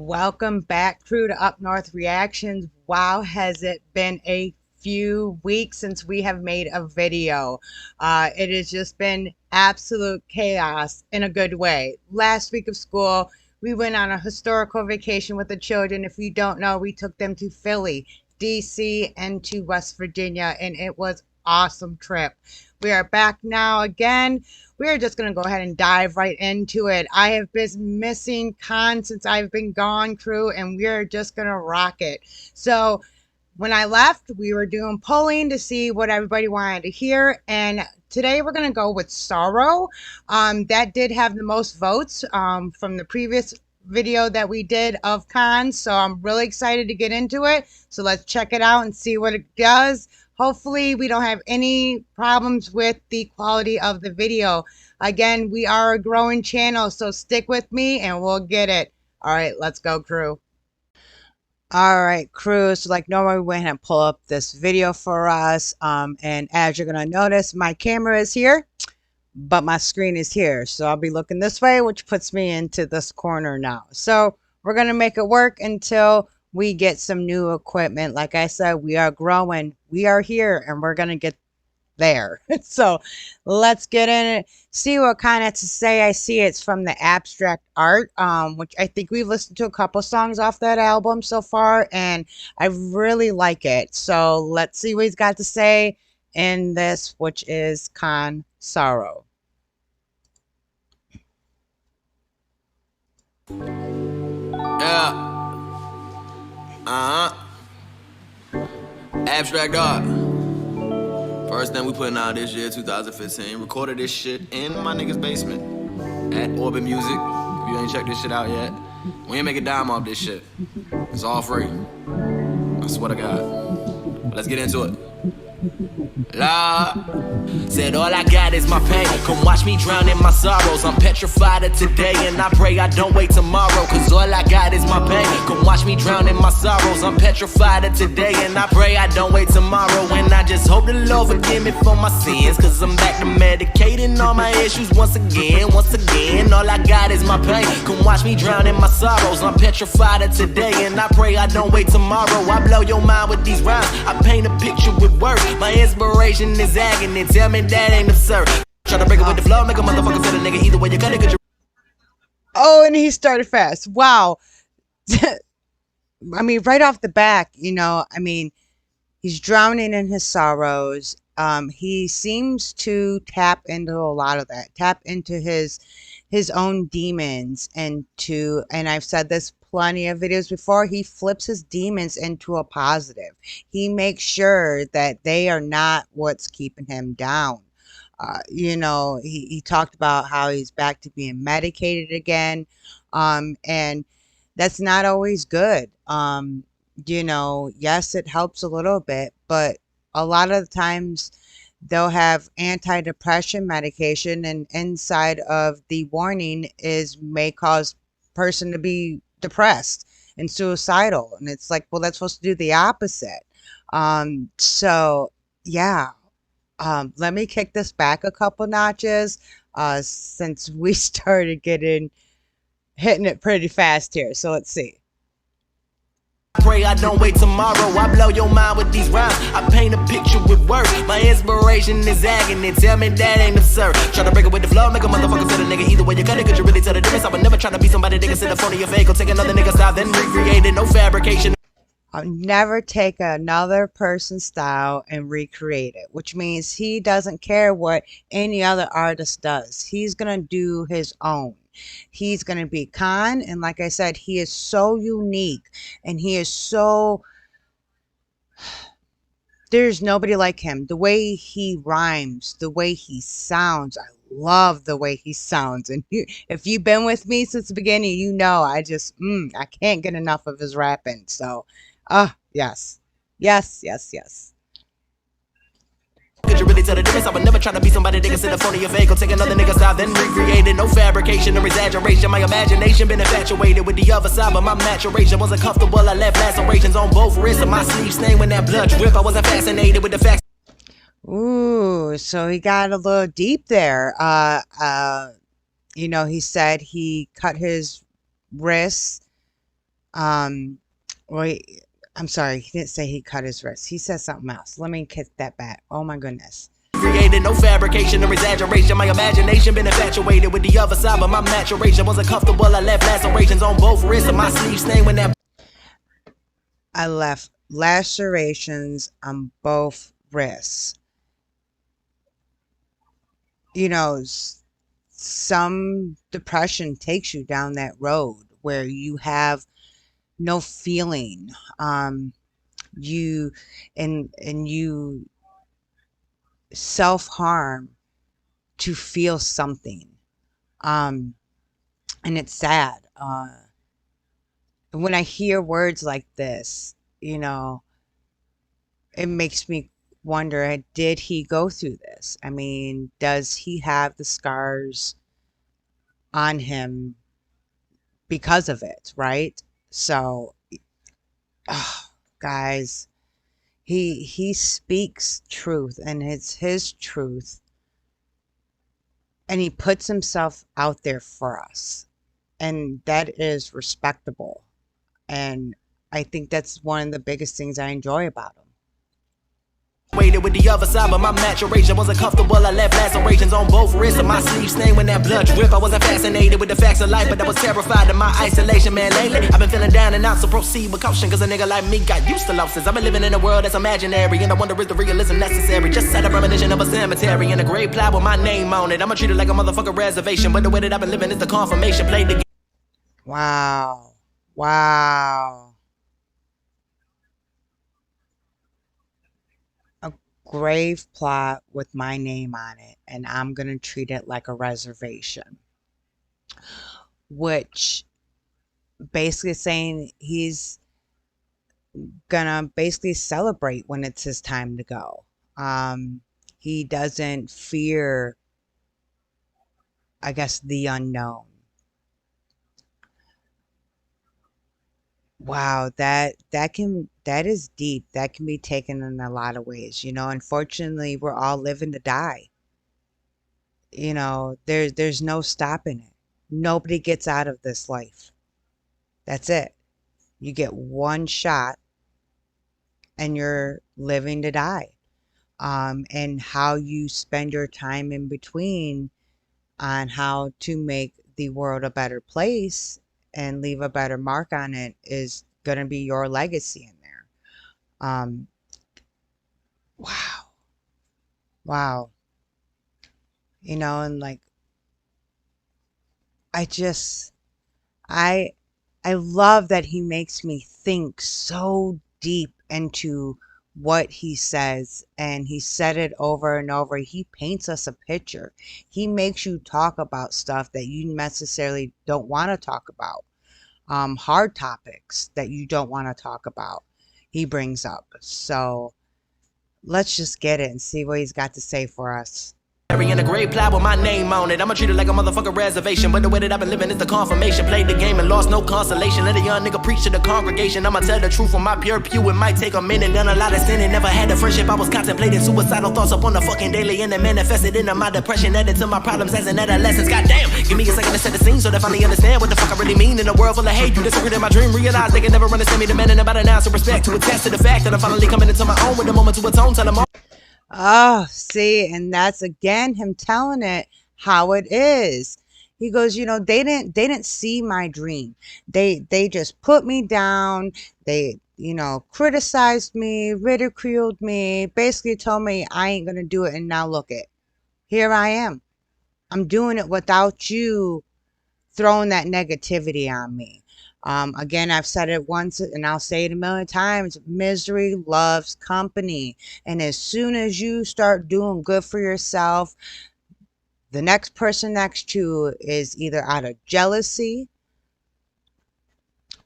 Welcome back, crew, to Up North Reactions. Wow, has it been a few weeks since we have made a video. It has just been absolute chaos in a good way. Last week of school, we went on a historical vacation with the children. If you don't know, we took them to Philly, DC, and to West Virginia, and it was awesome trip. We are back now again. We're just going to go ahead and dive right into it. I have been missing Kaan since I've been gone, crew, and we're just going to rock it. So when I left, we were doing polling to see what everybody wanted to hear, and today we're going to go with Sorrow. That did have the most votes from the previous video that we did of Kaan, so I'm really excited to get into it. So let's check it out and see what it does. Hopefully we don't have any problems with the quality of the video. Again, we are a growing channel, so stick with me and we'll get it. All right, let's go, crew. All right, crew. So like normally we went ahead and pull up this video for us. And as you're going to notice, my camera is here, but my screen is here. So I'll be looking this way, which puts me into this corner now. So we're going to make it work until we get some new equipment. Like I said, we are growing. We are here and we're going to get there. So let's get in it, see what kind of to say. I see it's from the Abstract Art, which I think we've listened to a couple songs off that album so far, and I really like it. So let's see what he's got to say in this, which is Kaan Sorrow. Yeah. Abstract Art. First thing we putting out this year, 2015. Recorded this shit in my nigga's basement at Orbit Music. If you ain't checked this shit out yet, we ain't make a dime off this shit. It's all free. I swear to God. But let's get into it. Said all I got is my pain. Come watch me drown in my sorrows. I'm petrified of today, and I pray I don't wait tomorrow. Cause all I got is my pain. Come watch me drown in my sorrows. I'm petrified of today, and I pray I don't wait tomorrow. And I just hope the Lord forgive me for my sins. Cause I'm back to medicating all my issues once again. All I got is my pain. Come watch me drown in my sorrows. I'm petrified of today, and I pray I don't wait tomorrow. I blow your mind with these rhymes. I paint a picture with words. My inspiration is agony. Tell me that ain't absurd. Try to break it with the flow, make a motherfucker feel a nigga. Either way you cut it, cause you. Oh, and he started fast. Wow. I mean, right off the back, he's drowning in his sorrows. He seems to tap into a lot of that, tap into his own demons, and I've said this plenty of videos before, he flips his demons into a positive. He makes sure that they are not what's keeping him down. He talked about how he's back to being medicated again, and that's not always good. Yes, it helps a little bit, but a lot of the times they'll have antidepressant medication, and inside of the warning may cause person to be depressed and suicidal, and it's like, well, that's supposed to do the opposite. So yeah, let me kick this back a couple notches, since we started hitting it pretty fast here. So let's see. Pray I don't wait tomorrow. I blow your mind with these rhymes. I paint a picture with words. My inspiration is agony. Tell me that ain't absurd. Try to break it with the flow, make a motherfucker feel a nigga. Either way you cut it, could you really tell the difference? I would never try to be somebody that can sit a phone in your face. Go take another nigga's style, then recreate it. No fabrication. I'll never take another person's style and recreate it, which means he doesn't care what any other artist does. He's gonna do his own. He's going to be Kaan, and like I said, he is so unique, and he is so, there's nobody like him. The way he rhymes, the way he sounds, I love the way he sounds. And if you've been with me since the beginning, I just I can't get enough of his rapping. So yes. Could you really tell the difference? I would never try to be somebody that can sit a phone in your face. Go take another nigga's style, then recreate it. No fabrication or exaggeration. My imagination been infatuated with the other side, but my maturation wasn't comfortable. I left lacerations on both wrists and my sleeve stained when that blood drip. I wasn't fascinated with the facts. Ooh, so he got a little deep there. He said he cut his wrists Um, wait, I'm sorry. He didn't say he cut his wrist. He said something else. Let me kick that back. Oh my goodness. Created no fabrication or exaggeration. My imagination been infatuated with the other side, but my maturation wasn't comfortable. I left lacerations on both wrists and my sleeves stained when that. I left lacerations on both wrists. You know, some depression takes you down that road where you have no feeling. You and you self-harm to feel something. Um, and it's sad. When I hear words like this, you know, it makes me wonder, did he go through this? I mean, does he have the scars on him because of it, right? So, oh, guys, he speaks truth, and it's his truth, and he puts himself out there for us, and that is respectable. And I think that's one of the biggest things I enjoy about him. Waited with the other side, but my maturation wasn't comfortable. I left lacerations on both wrists and my sleeves stained when that blood drip. I wasn't fascinated with the facts of life, but I was terrified of my isolation, man. Lately, I've been feeling down and out, so proceed with caution. Cause a nigga like me got used to losses. I've been living in a world that's imaginary, and I wonder is the realism necessary? Just set a premonition of a cemetery and a grave plot with my name on it. I'ma treat it like a motherfucking reservation, but the way that I've been living is the confirmation. Played the game. Wow. Wow. A grave plot with my name on it, and I'm going to treat it like a reservation, which basically saying he's gonna basically celebrate when it's his time to go. He doesn't fear, I guess, the unknown. Wow, that is deep. That can be taken in a lot of ways. You know, unfortunately, we're all living to die. You know, there's no stopping it. Nobody gets out of this life. That's it. You get one shot and you're living to die. And how you spend your time in between on how to make the world a better place and leave a better mark on it is going to be your legacy in there. Um, wow. Wow. You know, and like, I just, I, I love that he makes me think so deep into what he says, and he said it over and over. He paints us a picture. He makes you talk about stuff that you necessarily don't want to talk about. Hard topics that you don't want to talk about, he brings up. So let's just get it and see what he's got to say for us. In a grave plot with my name on it. I'ma treat it like a motherfucking reservation, but the way that I've been living is the confirmation. Played the game and lost no consolation. Let a young nigga preach to the congregation. I'ma tell the truth from my pure pew. It might take a minute, done a lot of sinning. Never had a friendship. I was contemplating suicidal thoughts up on the fucking daily, and it manifested into my depression. Added to my problems as an adolescent. Goddamn, give me a second to set the scene so they finally understand what the fuck I really mean. In a world full of hate, you disagreed in my dream. Realize they can never understand me. Demanding about an ounce of respect to attest to the fact that I'm finally coming into my own with a moment to atone. Tell them all. Oh, see, and that's again him telling it how it is. He goes, you know, they didn't see my dream. They just put me down. They, you know, criticized me, ridiculed me, basically told me I ain't gonna do it, and now look it. Here I am. I'm doing it without you throwing that negativity on me. Again, I've said it once and I'll say it a million times. Misery loves company. And as soon as you start doing good for yourself, the next person next to you is either out of jealousy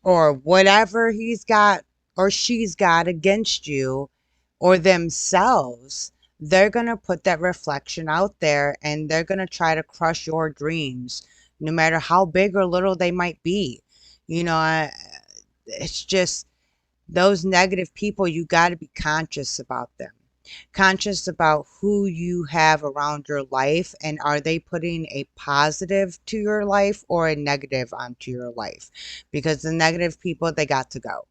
or whatever he's got or she's got against you or themselves. They're going to put that reflection out there, and they're going to try to crush your dreams, no matter how big or little they might be. You know, it's just those negative people, you got to be conscious about them. Conscious about who you have around your life, and are they putting a positive to your life or a negative onto your life? Because the negative people, they got to go.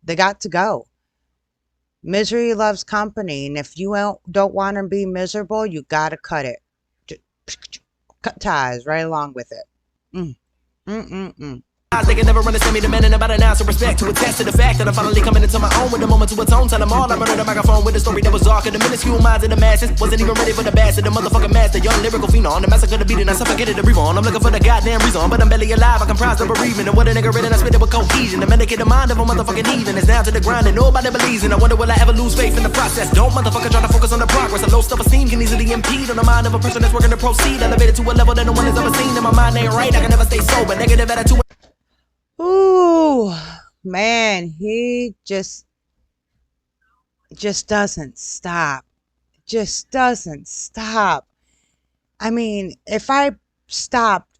They got to go. Misery loves company, and if you don't want to be miserable, you got to cut it. Just cut ties right along with it. Mm, mm, mm, mm. They can never understand me, demanding about an ounce of respect to attest to the fact that I'm finally coming into my own with a moment to atone. Tell them all I murdered the microphone with a story that was darker. The minuscule minds of the masses wasn't even ready for the bastard. The motherfucking master, young lyrical phenom. The massacre, the beating, I suffocated to breathe on. I'm looking for the goddamn reason, but I'm barely alive. I comprise of bereavement. And what a nigga written, I spit it with cohesion. The medicate the mind of a motherfucking heathen. It's down to the grind and nobody believes in. I wonder will I ever lose faith in the process. Don't motherfucker try to focus on the progress. A low self-esteem can easily impede on the mind of a person that's working to proceed. Elevated to a level that no one has ever seen. And my mind ain't right, I can never stay sober. Negative attitude. Ooh, man, he just doesn't stop. Just doesn't stop. I mean, if I stopped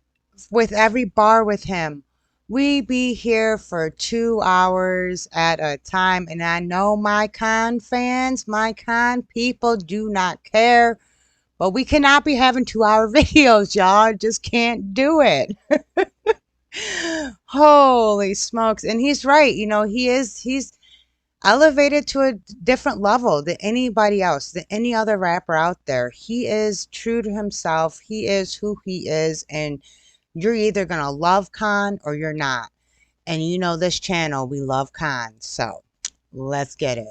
with every bar with him, we'd be here for 2 hours at a time. And I know my Kaan fans, my Kaan people do not care, but we cannot be having 2 hour videos, y'all. Just can't do it. Holy smokes. And he's right. He's elevated to a different level than anybody else, than any other rapper out there. He is true to himself. He is who he is. And you're either going to love Kaan or you're not. And this channel, we love Kaan. So let's get it.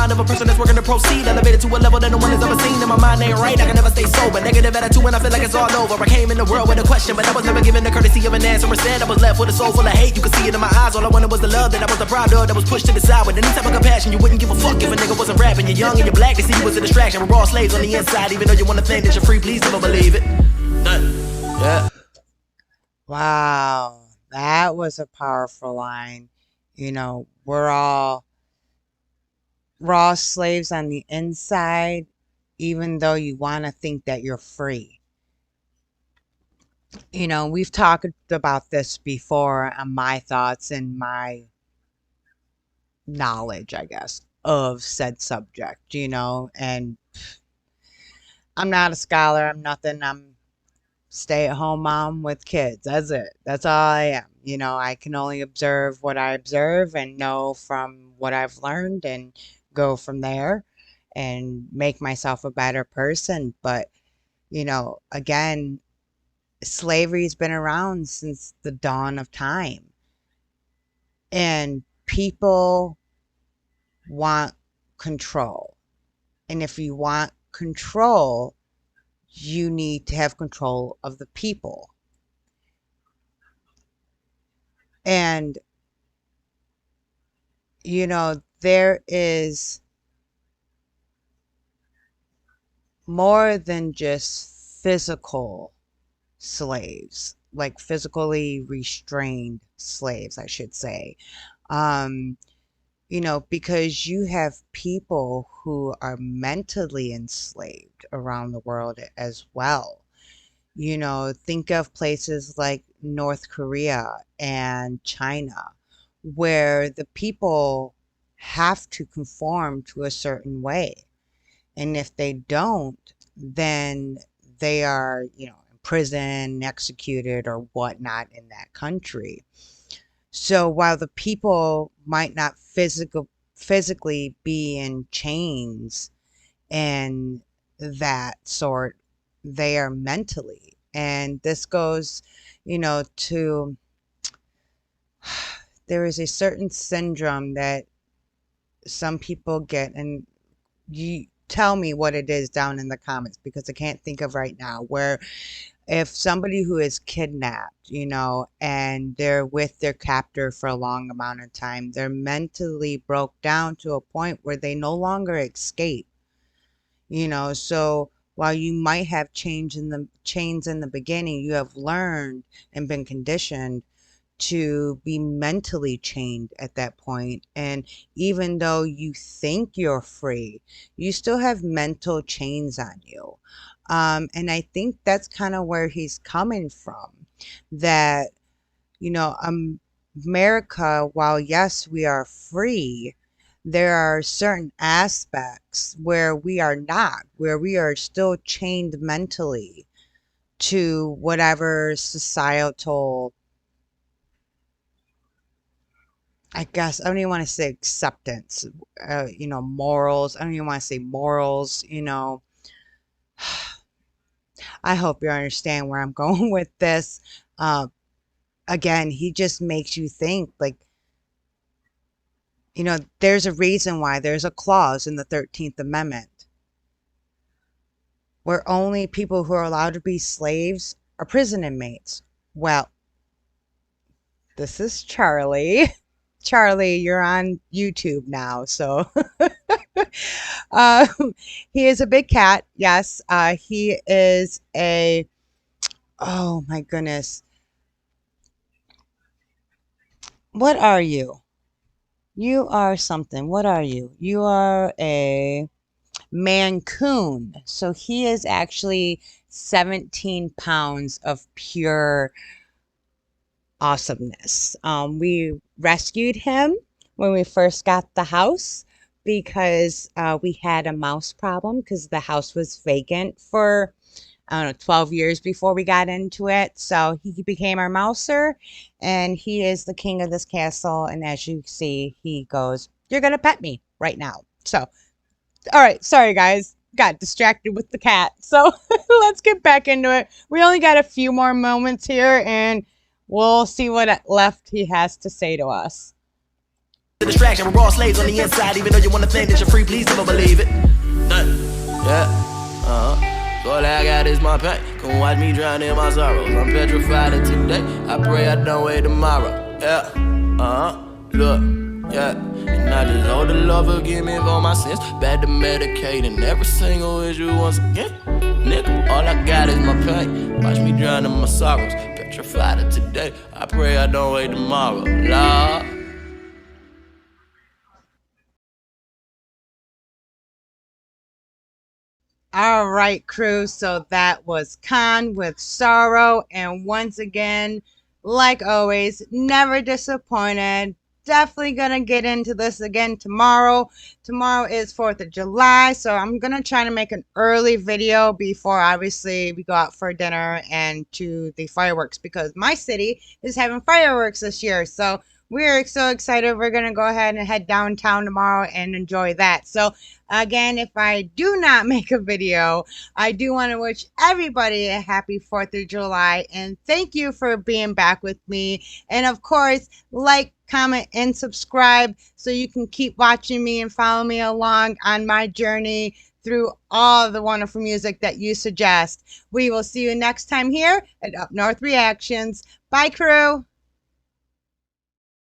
Of a person that's working to proceed, elevated to a level that no one has ever seen. And my mind ain't right, I can never stay sober. Negative attitude when I feel like it's all over. I came in the world with a question, but I was never given the courtesy of an answer. Instead, I was left with a soul full of hate. You could see it in my eyes. All I wanted was the love that I was the proud of, that was pushed to the side with any type of compassion. You wouldn't give a fuck if a nigga wasn't rapping. You're young and you're black, they see you as a distraction. We're all slaves on the inside, even though you want to think that you're free. Please never believe it. Yeah. Wow, that was a powerful line. We're all raw slaves on the inside, even though you want to think that you're free. We've talked about this before on my thoughts and my knowledge, I guess, of said subject, and I'm not a scholar, I'm nothing, I'm stay-at-home mom with kids. That's it. That's all I am. I can only observe what I observe and know from what I've learned and go from there and make myself a better person. But, again, slavery's been around since the dawn of time. And people want control. And if you want control, you need to have control of the people. And, there is more than just physical slaves, like physically restrained slaves, I should say. Um, because you have people who are mentally enslaved around the world as well. Think of places like North Korea and China, where the people have to conform to a certain way. And if they don't, then they are, in prison, executed, or whatnot in that country. So while the people might not physically be in chains and that sort, they are mentally. And this goes, to there is a certain syndrome that some people get, and you tell me what it is down in the comments because I can't think of right now, where if somebody who is kidnapped, and they're with their captor for a long amount of time, they're mentally broke down to a point where they no longer escape. So while you might have chains in the beginning, you have learned and been conditioned to be mentally chained at that point. And even though you think you're free, you still have mental chains on you. And I think that's kind of where he's coming from. That, America, while yes, we are free, there are certain aspects where we are not, where we are still chained mentally to whatever societal, I guess, I don't even want to say acceptance, morals. I don't even want to say morals, I hope you understand where I'm going with this. Uh, Again, he just makes you think like, there's a reason why there's a clause in the 13th Amendment where only people who are allowed to be slaves are prison inmates. Well, this is Charlie. Charlie, you're on YouTube now, so um, he is a big cat. Yes, he is a. Oh my goodness, what are you? You are something. What are you? You are a Mancoon. So he is actually 17 pounds of pure awesomeness. We rescued him when we first got the house because we had a mouse problem because the house was vacant for, I don't know, 12 years before we got into it. So he became our mouser and he is the king of this castle. And as you see, he goes, "You're going to pet me right now." So all right, sorry guys. Got distracted with the cat. So let's get back into it. We only got a few more moments here and we'll see what left he has to say to us. The distraction, we're all slaves on the inside. Even though you wanna think that you're free, please never believe it. Yeah, So all I got is my pain. Come watch me drown in my sorrows. I'm petrified of today. I pray I don't wait tomorrow. Yeah, look, yeah. And I just hold the Lord forgive me for my sins. Bad to medicate and every single issue once again. Nigga, all I got is my pain. Watch me drown in my sorrows. Petrified of today. I pray I don't wait tomorrow. Lord. All right, crew. So that was Kaan with Sorrow. And once again, like always, never disappointed. Definitely gonna get into this again tomorrow. Tomorrow is 4th of July, so I'm gonna try to make an early video before obviously we go out for dinner and to the fireworks because my city is having fireworks this year. So we're so excited. We're gonna go ahead and head downtown tomorrow and enjoy that. So again, if I do not make a video, I do want to wish everybody a happy 4th of July and thank you for being back with me. And of course, like, comment, and subscribe so you can keep watching me and follow me along on my journey through all the wonderful music that you suggest. We will see you next time here at Up North Reactions. Bye, crew.